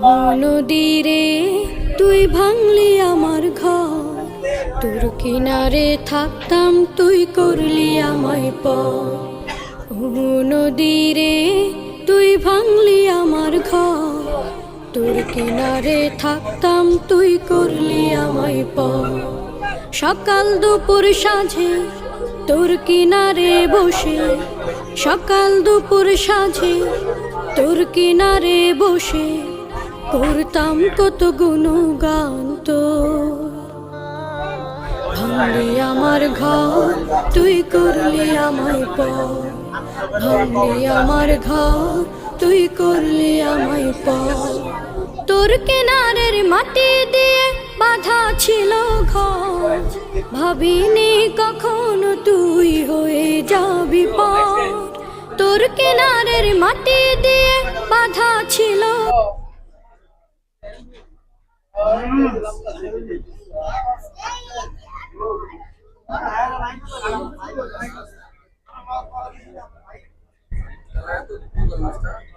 নদীরে তুই ভাঙলি আমার ঘর, তোর কিনারে থাকতাম তুই করলি আমায় পর। নদীরে তুই ভাঙলি আমার ঘর, তোর কিনারে থাকতাম তুই করলি আমায় পর। সকাল দুপুর সাঁঝে তোর কিনারে বসে, সকাল দুপুর সাঁঝে তোর কিনারে বসে করতাম কত গুণগান তোর। ভাঙলি আমার ঘর তুই করলি আমায় পর, ভাঙলি আমার ঘর তুই করলি আমায় পর। তোর কিনারের মাটি দিয়ে বাঁধা ছিল ঘর, ভাবিনি কখনো তুই হয়ে যাবি পর। তোর কিনারের মাটি দিয়ে বাঁধা ছিল। Master.